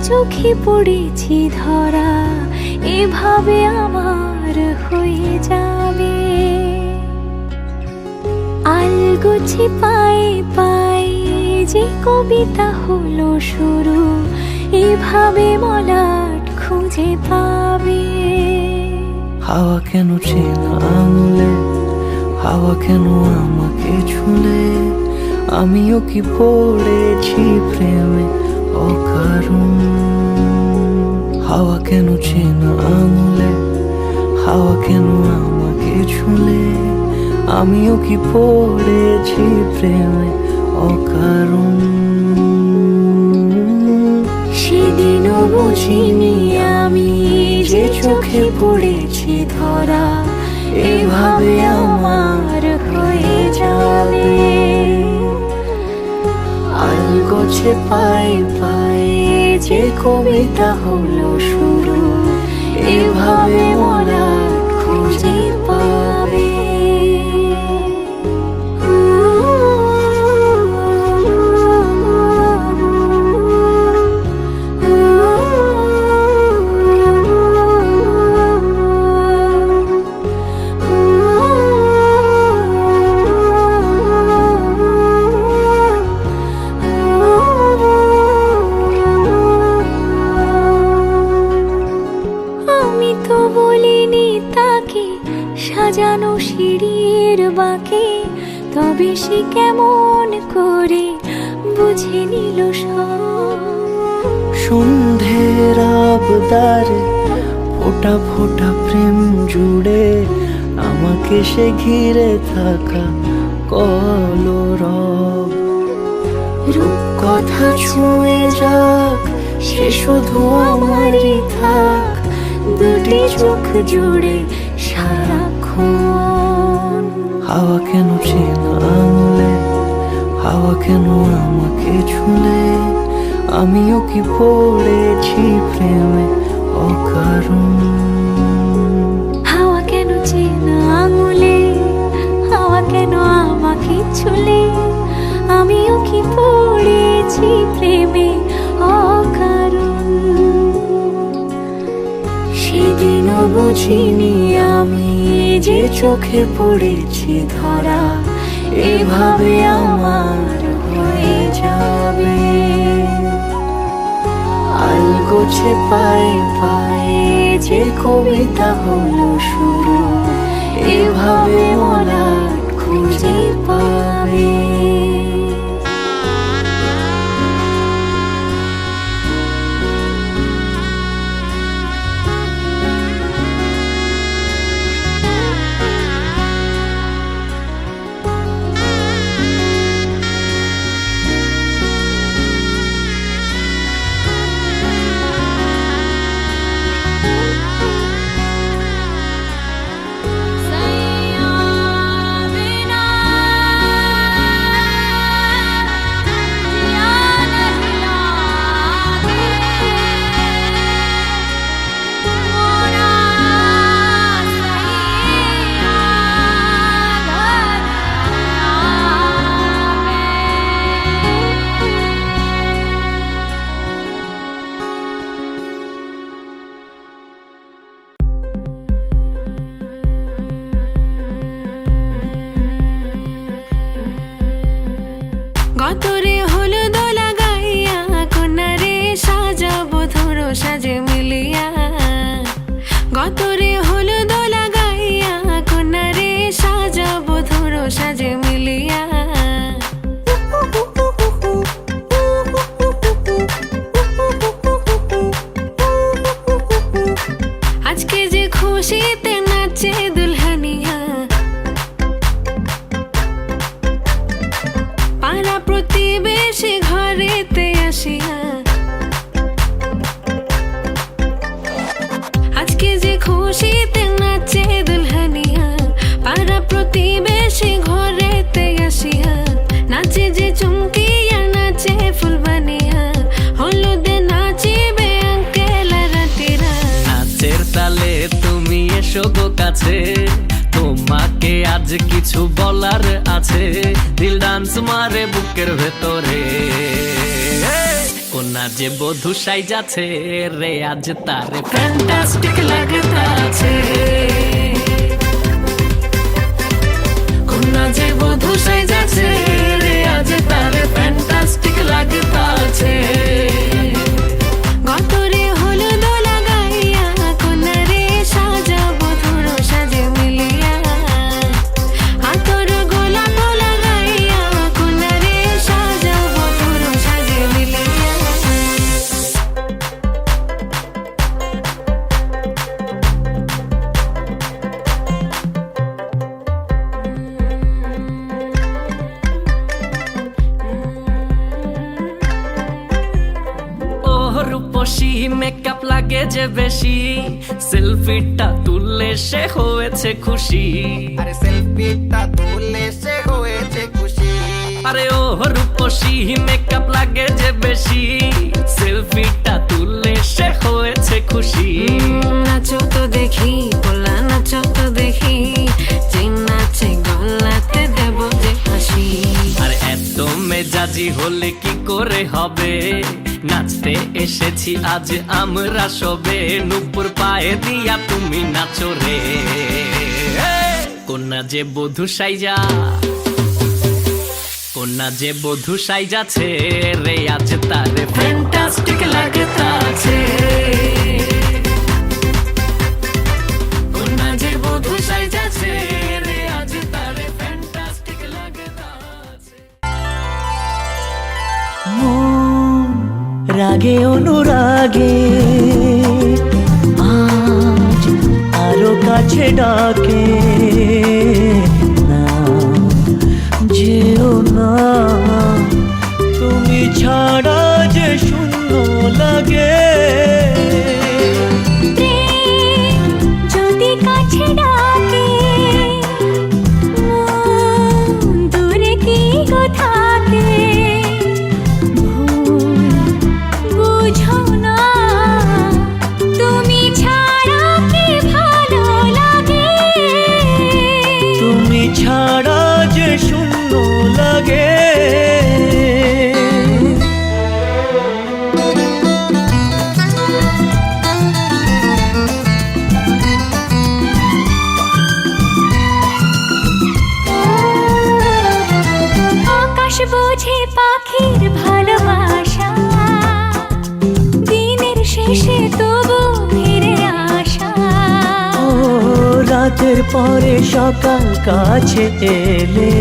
চোখে পড়েছি ধরা, এভাবে আমার হয়ে যাবে। আলগোছে পায়ে পায়ে যে কবিতা হলো শুরু, এভাবে মলাট খুঁজে পাবে। হাওয়া কেন চেনা আঙুলে, হাওয়া কেন আমাকে ছুলে, আমিও কি পড়েছি প্রেমে অকারণ। হাওয়া কেন চেনা আঙুলে, হাওয়া কেন আমাকে ছুলে, আমিও কি পড়েছি প্রেমে অকারণ। সেদিনও বুঝিনি আমি যে চোখে পড়েছি ধরা, এভাবে আমার হয়ে যাবে। আলগোছে পায়ে পায়ে যে কবিতা হলো শুরু, এভাবে মলাট খুঁজে পাবে। সাজানো সিঁড়ির বাঁকে, তবে সে কেমন করে বুঝে নিল সব। সন্ধ্যের আবদারে ফোটা ফোটা প্রেম জুড়ে, আমাকে সে ঘিরে থাকা কলরব। রূপকথা ছুঁয়ে যাক, সে শুধু আমারই থাক, দুটি চোখ জুড়ে সারাক্ষণ। হাওয়া কেন চেনা আঙুলে, হাওয়া কেন আমাকে ছুলে, আমিও কি পড়েছি প্রেমে অকারণ। হাওয়া কেন চেনা আঙুলে, হাওয়া কেন আমাকে ছুলে, আমিও কি পড়েছি প্রেমে অকারণ। সেদিনও বুঝিনি আমি যে চোখে পড়েছি ধরা, এভাবে আমার হয়ে যাবে। আলগোছে পায়ে পায়ে যে কবিতা হলো শুরু, এভাবে মলাট খুঁজে পাবে। গতরে হলুদ লাগাইয়া কন্যারে সাজাবো ধরো সাজে মিলিয়া। গতরে হলুদ লাগাইয়া কন্যারে সাজাবো ধরো সাজে মিলিয়া। আজকে যে খুশিতে নাচে দুলহানিয়া, পাড়া প্রতিবেশী ঘরেতে আসিয়া। আজকে যে খুশিতে নাচে দুলহানিয়া, পাড়া প্রতিবেশী ঘরেতে আসিয়া। নাচে যে চুমকিয়া নাচে ফুলবানিয়া, হলুদে নাচিবে আঙ্কেল রাতিরা। নাচের তালে তুমি এসো গো কাছে, তোমাকে আজ কিছু বলার আছে। দিল ডান্স মারে বুকের ভেতরে, কোনা যে বধূ সাইজাছে রে আজ তারে ফ্যান্টাস্টিক লাগতাছে কোনা যে বধূ সাইজাছে রে আজ তারে ফ্যান্টাস্টিক লাগতাছে গতরে হলুদ লাগাইয়া কোনারে সাজাবো ধরো সাজে মিলিয়া আতর গোলাপ লাগাইয়া কোনারে সাজাবো ধরো সাজে মিলিয়া ও রূপসী মেকআপ লাগে যে বেশি সেলফিটা তুললে সে হয়েছে খুশি আরে সেলফিটা তুলে সে হয়েছে খুশি আরে ও রূপসী মেকআপ লাগে যে বেশি সেলফিটা তুললে সে হয়েছে খুশি নাচো তো দেখি পোলা নাচো তো দেখি যে নাচে গলাতে দেব যে হাসি আর এত মেজাজি হলে কি করে হবে নাচতে এসেছি আজ আমরা সবে নুপুর পায়ে দিয়া তুমি নাচো রে কোনা যে বধূ সাইজা কোনা যে বধূ সাইজাছে রে আজ তারে ফ্যান্টাস্টিক লাগতাছে কোনা যে বধূ সাইজাছে রে আজ তারে ফ্যান্টাস্টিক লাগতাছে মন রাগে অনুরাগে আজ আরো কাছে ডাকে না যেও না তুমি ছাড়া যে শূন্য লাগে যদি কাছে ডাকে মন দূরে কি গো থাকে বুঝো না তুমি ছাড়া কি ভালো লাগে তুমি ছাড়া যে শূন্য লাগে আকাশ বোঝে পাখির ভালোবাসা দিনের শেষে তবু ফিরে আসা ও রাতের পরে সকাল কাছে এলে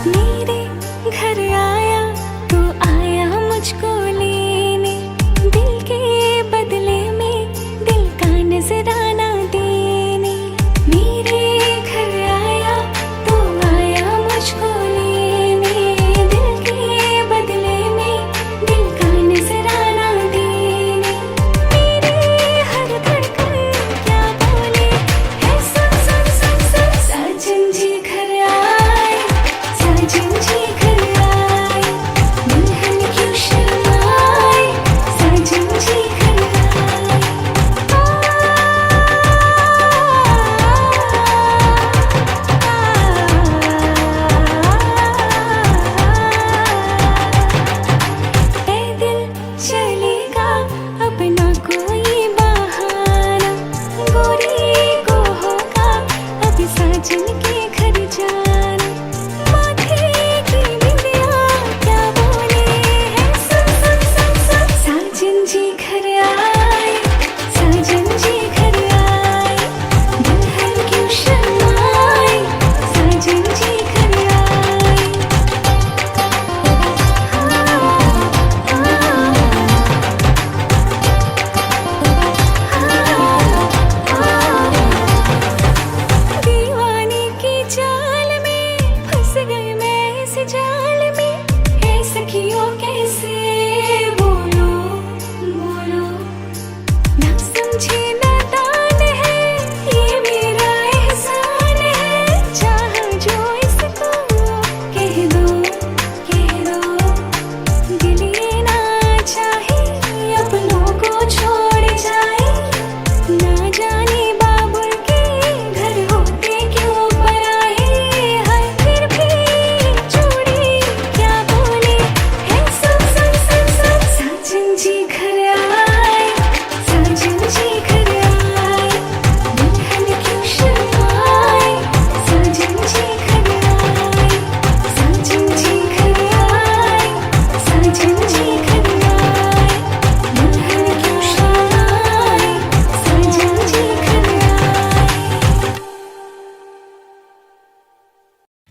मेरे घर आया तो आया मुझको लेने दिल के बदले में दिल का नजराना देने मेरे घर आया तो आया मुझको लेने दिल के बदले में दिल का नजराना देने मेरे हर धड़कन क्या बोले है सुन सुन सुन सुन साजन जी घर आए साजन जी घर आए दुल्हन क्यों शर्माए साजन जी घर आए ए दिल चलेगा अपना कोई बहाना गोरी को होगा अब साजन के घर जाना माथे की बिंदिया क्या बोले है सुन सुन सुन सुन साजन जी घर आए साजन जी घर आए दुल्हन क्यों शर्माए साजन जी घर आए दीवाने की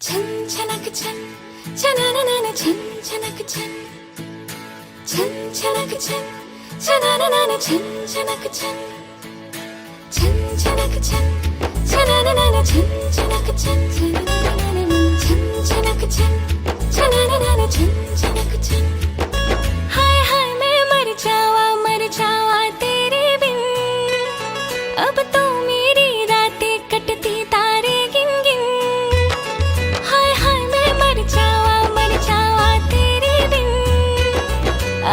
छन छनक छन छनननन छन छनक छन छन छनक छन छनननन छन छनक छन छन छनक छन छनननन छन छनक छन छनननन छन छनक छन छनननन छन छनक छन हाय हाय मैं मर जावा तेरे बिन अब तो मेरी रातें कटती तारे गिन गिन हाय हाय मैं मर जावा तेरे बिन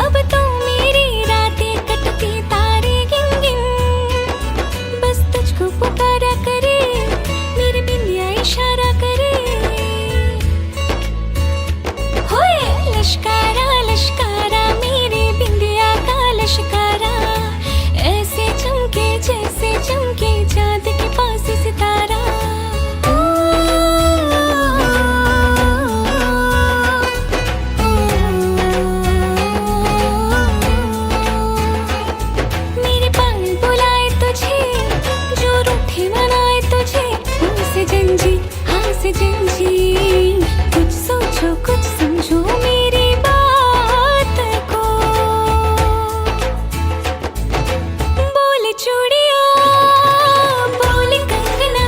अब तो मेरी रातें कटती तारे गिन गिन बस तुझको पुकारा करे मेरी बिंदिया इशारा करे होए लश्कारा लश्कारा मेरी बिंदिया का लश्कारा ऐसे चमके जैसे चमके चाँद के पास सितारा मेरे पाल बुलाए तुझे जो रूठे मनाए तुझे हाँ से जंजी कुछ सोचो कुछ समझो मेरी बात को बोले चूड़िया बोले कंगना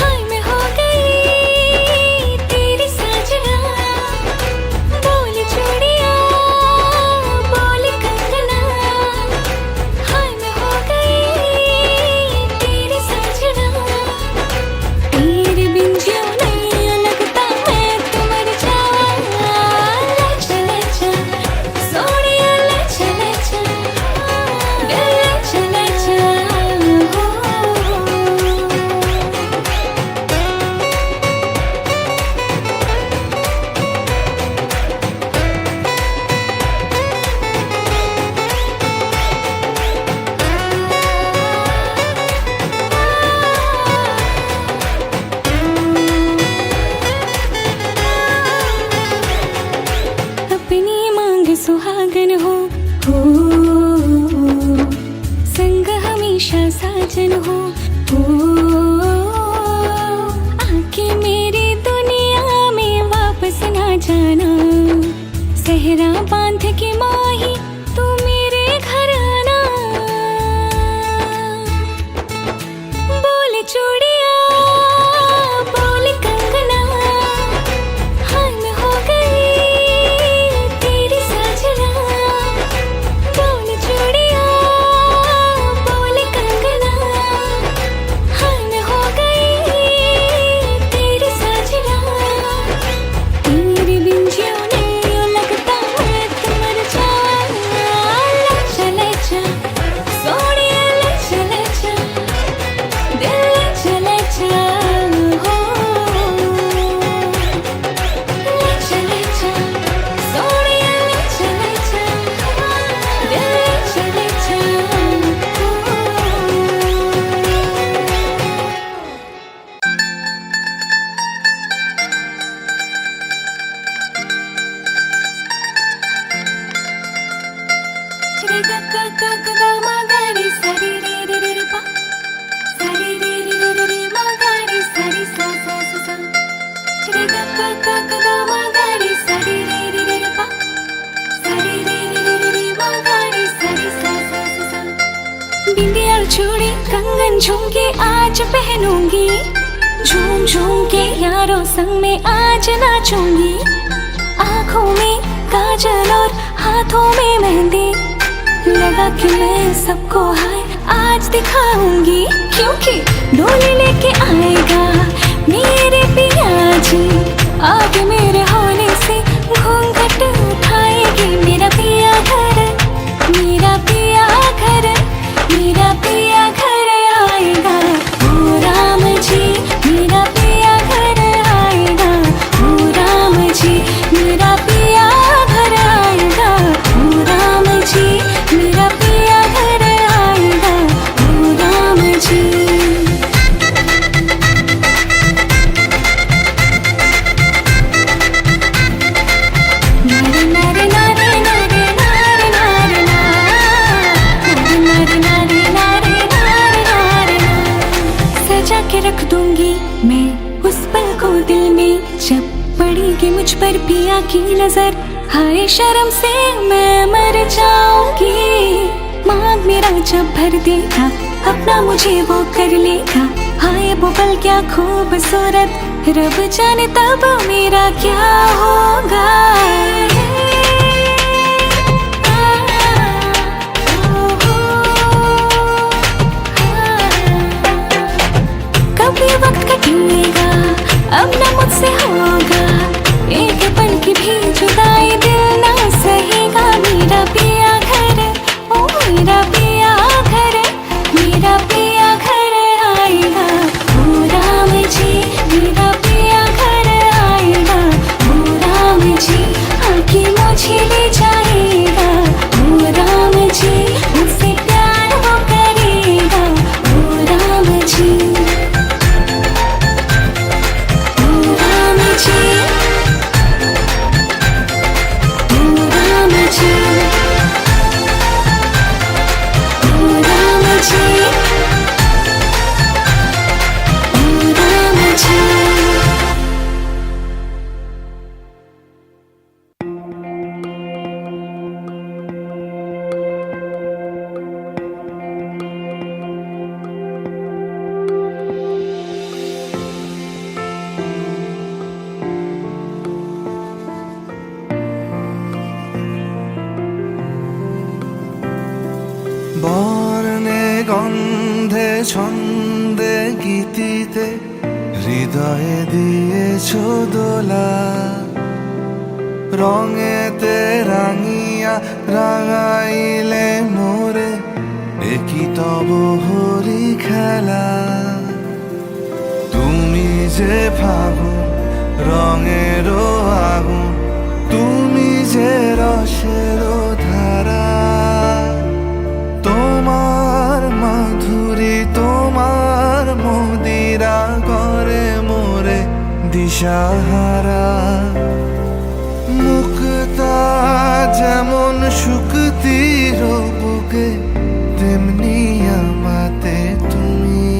हाय मैं हो गई तेरी साजना बोले चूड़िया बोले कंगना हाय मैं हो गई तेरी साजना तेरे बिन जियो नहीं लगता मैं तो मर जावा ले चले जा सोनिया ले चले जा दिल ले चले जा अपनी मांग सुहागन हो संग हमेशा साजन हो आके मेरी दुनिया में वापस ना जाना सहरा बांध के माही तू मेरे घर आना बोले चूड़िया बोले कंगना हाय मैं हो गई तेरी साजना बोले चूड़िया बोले कंगना हाय मैं हो गई तेरी साजना तेरे बिन जियो नहीं लगता मैं तो मर जावा ले चले जा सोनिया ले चले जा दिल ले चले जा ले चले जा सोनिया ले चले जा दिल ले चले जा रे गा गा गा गा गा मा गा रे सा रे रे रे रे रे पा सा रे रे रे रे रे रे मा गा रे सा रे सा सा सा सा रे गा गा गा गा गा मा गा रे सा रे रे रे रे रे पा सा रे रे रे रे रे रे मा गा रे सा रे सा सा सा सा बिंदिया और चूड़ी कंगन झुमके आज पहनूंगी झूम झूम के यारों संग में आज नाचूंगी आँखों में काजल और हाथों में मेहंदी लगा कि मैं सबको हाय आज दिखाऊंगी क्योंकि डोली लेके आएगा मेरे पिया जी आगे मेरे होने से घूंघट उठाएगी मेरा पिया घर मेरा पिया घर मेरा पिया घर आएगा ओ राम जी मेरा पिया घर आएगा ओ राम जी मेरा पिया घर आएगा ओ राम जी मेरा पिया घर आएगा ओ राम जी पड़ेगी मुझ पर पिया की नजर, हाय शर्म से मैं मर जाऊंगी। मांग मेरा जब भर देगा, अपना मुझे वो कर लेगा। हाय वो पल क्या खूबसूरत, रब जाने तब मेरा क्या होगा। कब ये वक्त कटेगा, अब न मुझसे होगा। एक पल की भी जुदाई दिल ना सहेगा। मेरा पिया घर, ओ मेरा पिया घर, मेरा पिया घर आएगा। ओ राम जी मेरा पिया घर आएगा। ओ राम जी आके मुझे ले जाएगा। ओ राम जी मुझसे प्यार वो करेगा। ओ राम जी বর্ণে গন্ধে ছন্দে গীতিতে হৃদয়ে দিয়েছ দোলা। রঙেতে রাঙিয়া রাঙাইলে মোরে, একই তব হরি খেলা। তুমি যে ফাগুন রঙেরও আগুন, তুমি যে রসেরও ধারা। তোমার মাধুরী তোমার মদিরা করে মোরে দিশাহারা। মুক্তা যেমন শুকতির বুকে, তেমনি আমাতে তুমি।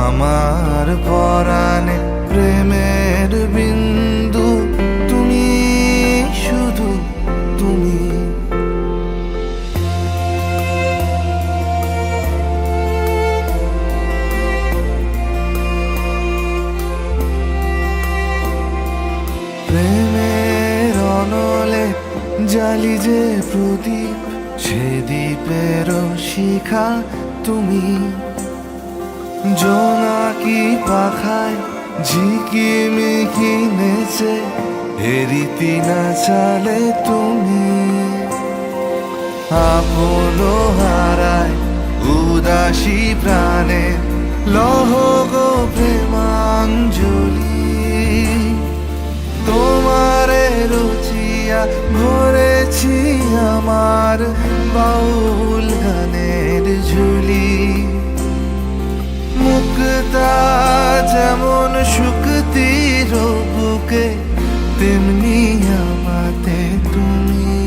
আমার পরাণে প্রেমের বিন্দু, তুমি শুধু তুমি। প্রেমের অনলে জালি যে প্রদীপ, সে দ্বীপের শিখা তুমি। জোনাকি পাখায় ঝিকিমিকি নেচে, হেরিতি না চালে তুমি। আপন হারায় উদাসী প্রাণে, লহ গো প্রেমাঞ্জলি। তোমারে রুচিয়া ভরেছি আমার বাউল গানের ঝুলি। মুক্তা যেমন শুকতির বুকে, তেমনি আমাতে তুমি।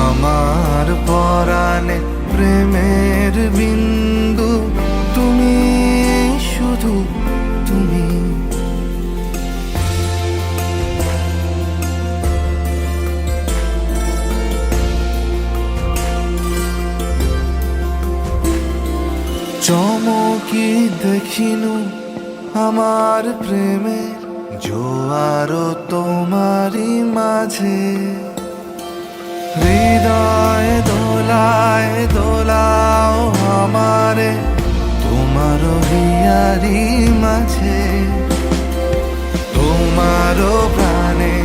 আমার পরাণে প্রেমের বিন্দু, তুমি শুধু তুমি। চমকি দেখিনু আমার প্রেমের জোয়ারও তোমারই মাঝে। হৃদয় দোলায় দোলাও আমারে, তোমারও হিয়ারি মাঝে। তোমারও প্রাণে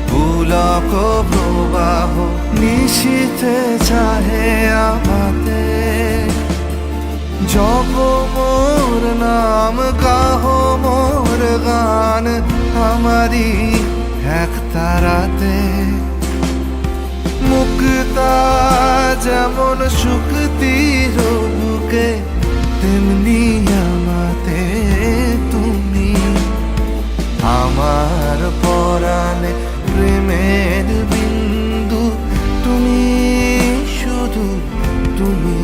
পুলক প্রবাহ, নিশীথে চাহে আমাতে। জপ মোর নাম, গাহো মোর গান, আমারি এক তারাতে। মুক্তা যেমন শুকতির বুকে, তেমনি আমাতে তুমি। আমার পরাণে প্রেমের বিন্দু, তুমি শুধু তুমি।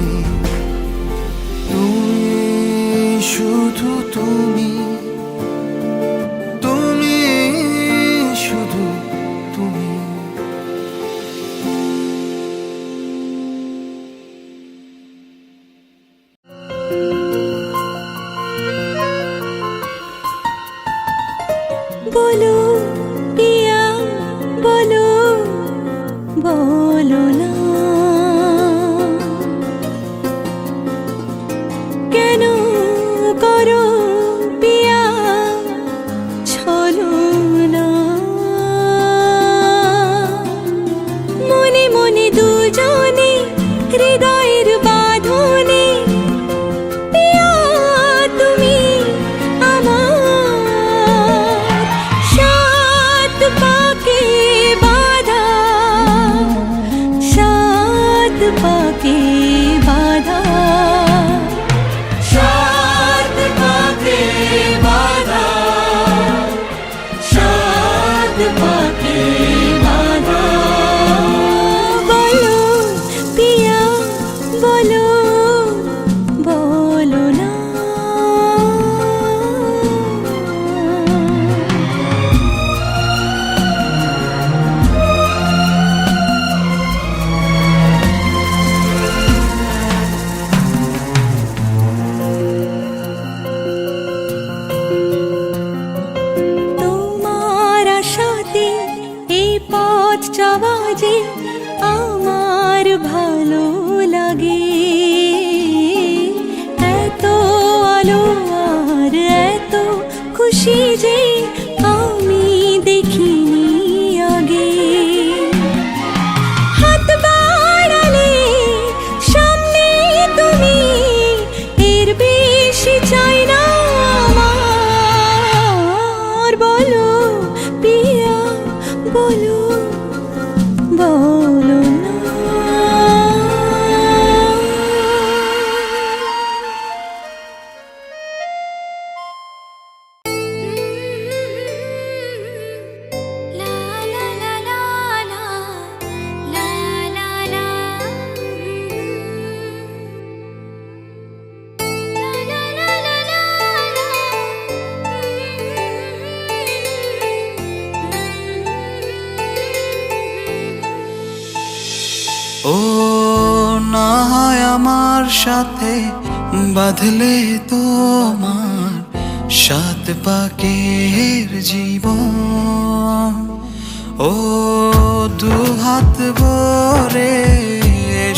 তুমি শুধু তুমি। बोलो पिया बोलो बोलो ना কেন করো পিয়া ছলো না মনে মনে দুজনে হৃদয়ের বাঁধনে পিয়া তুমি আমার সাত পাকে বাঁধা সাত পাকে বাঁধা সাত পাকে বাঁধা সাত পাকে বাঁধা বলো পিয়া বলো বলো না তোমার আশাতে এই পথ চলা যে আমার ভালো লাগে এত আলো আর এত খুশি যে আমি দেখিনি আগে হাত বাড়ালে সামনে তুমি এর বেশি চাই না আমার বলো পিয়া বলো বলো না লা লা লা লা লা লা লা লা ও না হয় আমার সাথে বাঁধলে তোমার সাত পাকের জীবন ও দু হাত ভরে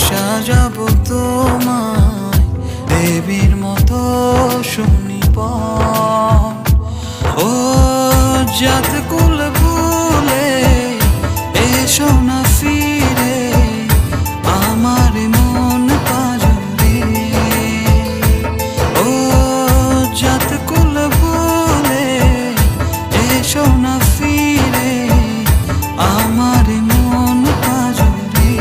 সাজাবো তোমায় দেবীর মতো সুনিপন ও জাত কুল ভুলে এসো না ফিরে আমার মন পাজরে ও জাত কুল ভুলে এসো না ফিরে আমার মন পাজরে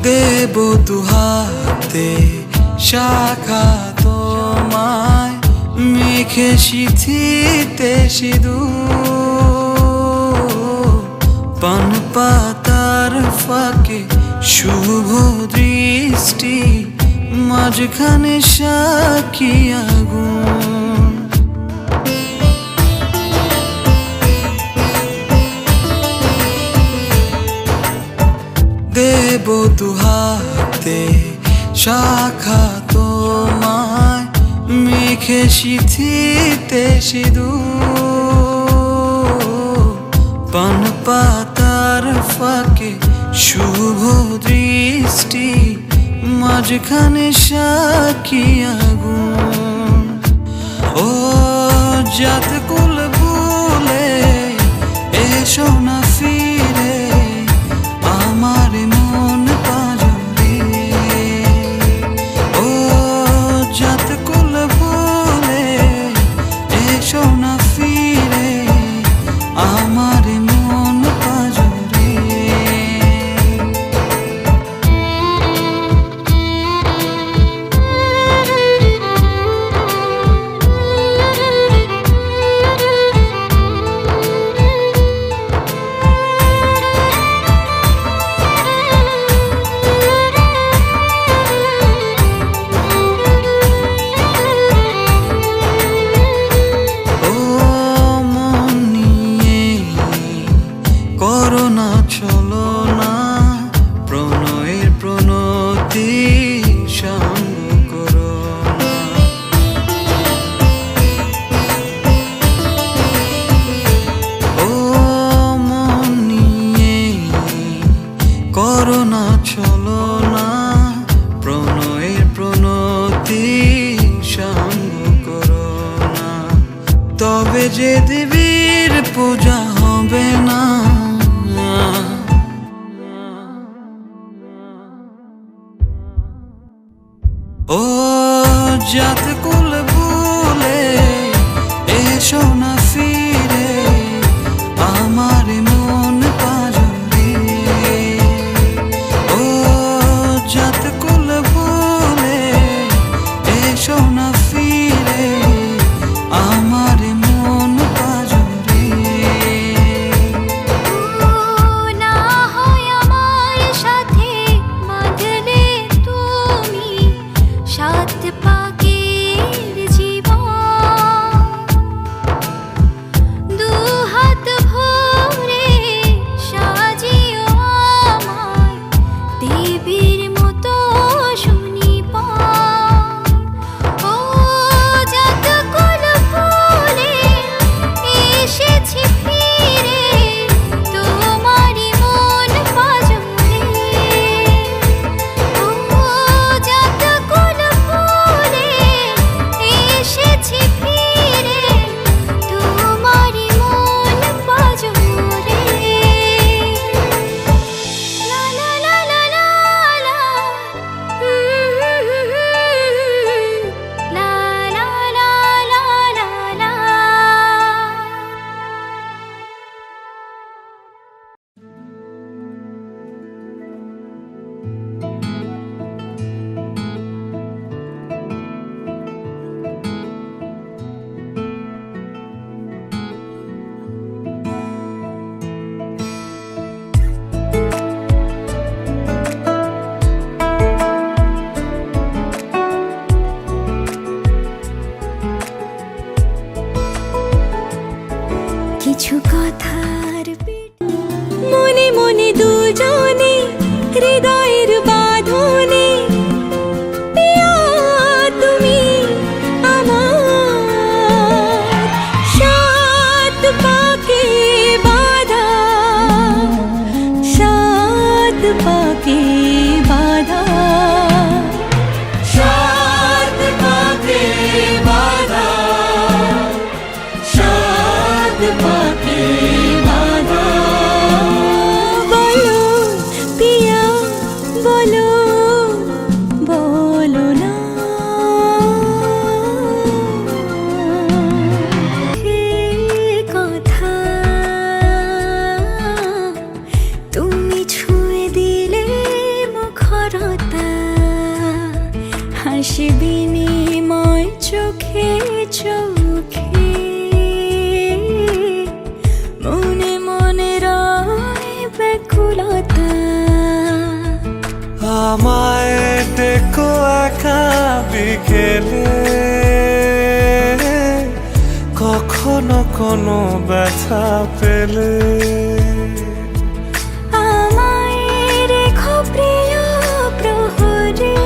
দেব দুহাতে শাখা তোমায় মেখে সিথিতে সিঁদুর পান পাতার ফাঁকে শুভ দৃষ্টি মাঝখানে সাক্ষী আগুন দেব দুহাতে শাখা তোমায় মেখে সিথিতে সিঁদুর পান পাতার ফাঁকে শুভ দৃষ্টি মাঝখানে সাক্ষী আগুন ও জাত কুল ভুলে এসো না ফিরে আমার মন পাজরে ও জাত কুল ভুলে এসো না ফিরে আমার মন পাজরে জাত কুল ভুলে এসো না ফিরে আমার মন পাজরে। ও জাত কুল ভুলে এসো না ফিরে আমার মন পাজরে। না হয় আমার সাথে বাঁধলে তুমি সাত পাকের জীবন, দু হাত ভরে সাজিও আমায় দেবীর মতো সুনিপুণ। ও জাত কুল ভুলে এসেছি ফিরে তোমারই মন পাজরে। ও জাত কুল ভুলে এসেছি ফিরে তোমারই মন পাজরে। লা লা লা লা লা লা, লা লা লা লা লা লা। কিছু কথার মনে মনে দুজনে হৃদয়ের বাঁধনে পিয়া তুমি আমার সাত পাকে বাঁধা, সাত পাকে বাঁধা, সাত পাকে বাঁধা, সাত পাকে বাঁধা। বলো পিয়া বলো, বলো না হে কথা, তুমি ছুঁয়ে দিলে মুখরতা, হাসি বিনিময় চোখে চোখে, মনে মনে রয় ব্যাকুলতা। আমায় দেখো একা বিকেলে, কখনো কোনো ব্যথা পেলে আমায় রেখো প্রিয় প্রহরে,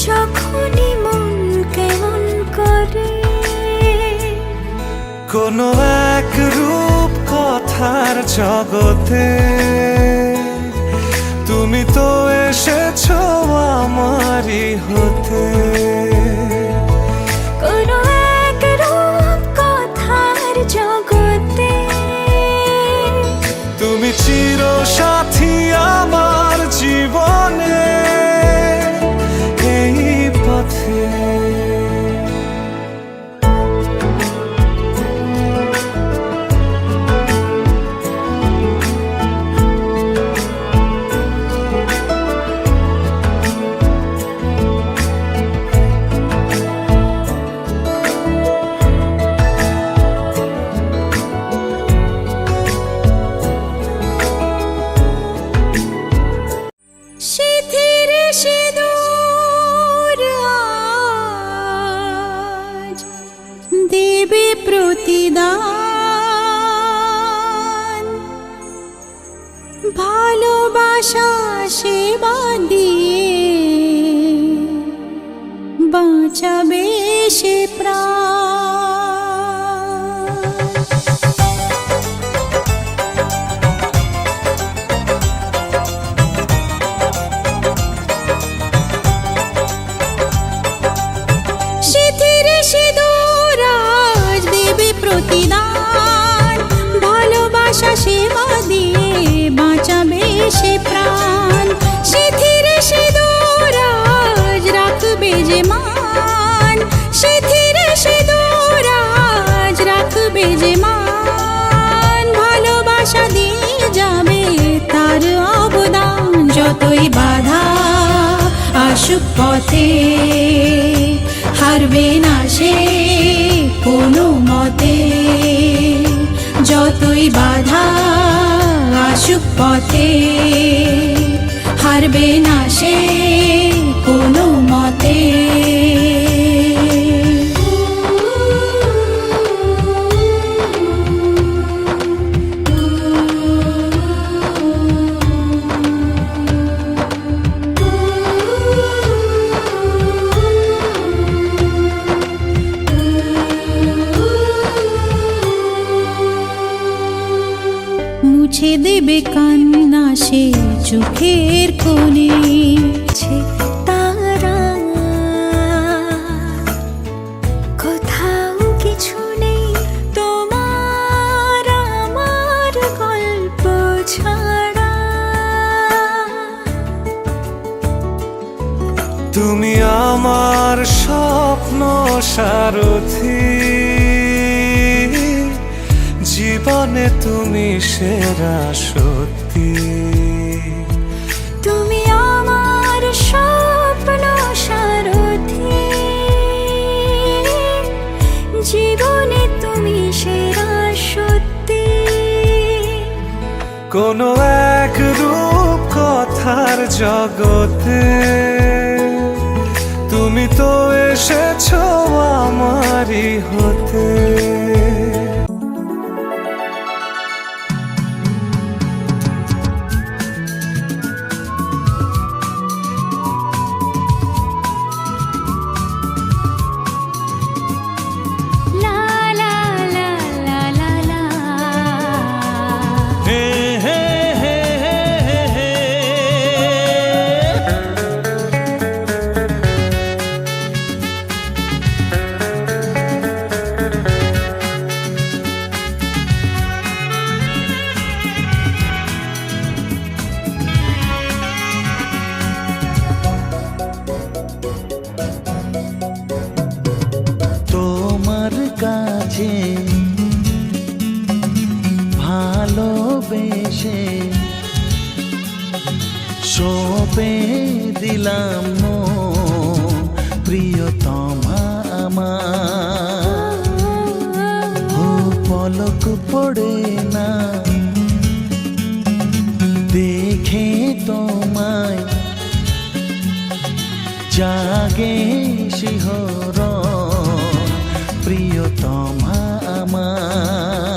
যখনই মন কেমন করে। কোনো এক রূপ কথার জগতে তুমি তো এসেছো আমারই হতে। কোনো এক রূপ কথার জগতে তুমি চির সাথী আমার জীবনে এই পথে। সিঁথির সিঁদুর আজ দেবে প্রতিদান, ভালোবাসা সেবা দিয়ে বাঁচাবে সে প্রাণ। সিঁথির সিঁদুর আজ দেবে প্রতিদান, ভালোবাসা সেবা দিয়ে বাঁচাবে সে প্রাণ। সিঁথির সিঁদুর আজ যতই বাধা আসুক পথে, হারবে না সে কোনো মতে। মুছে দেবে কান্না সে চোখের কোণে, তারা কোথাও কিছু নেই তোমার আমার গল্প ছাড়া। তুমি আমার স্বপ্ন সারথি, জীবনে তুমি সেরা সত্যি। তুমি আমার স্বপ্ন সারথি, জীবনে তুমি সেরা সত্যি। কোনো এক রূপ কথার জগতে তুমি তো এসেছো আমারই হতে। লা লা লা লা লা লা। তোমার কাছে ভালোবেসে সঁপে দিলাম মন, প্রিয়তমা আমার। ও পলক পড়ে না দেখে তোমায়, জাগে শিহরণ, প্রিয়তমা আমার।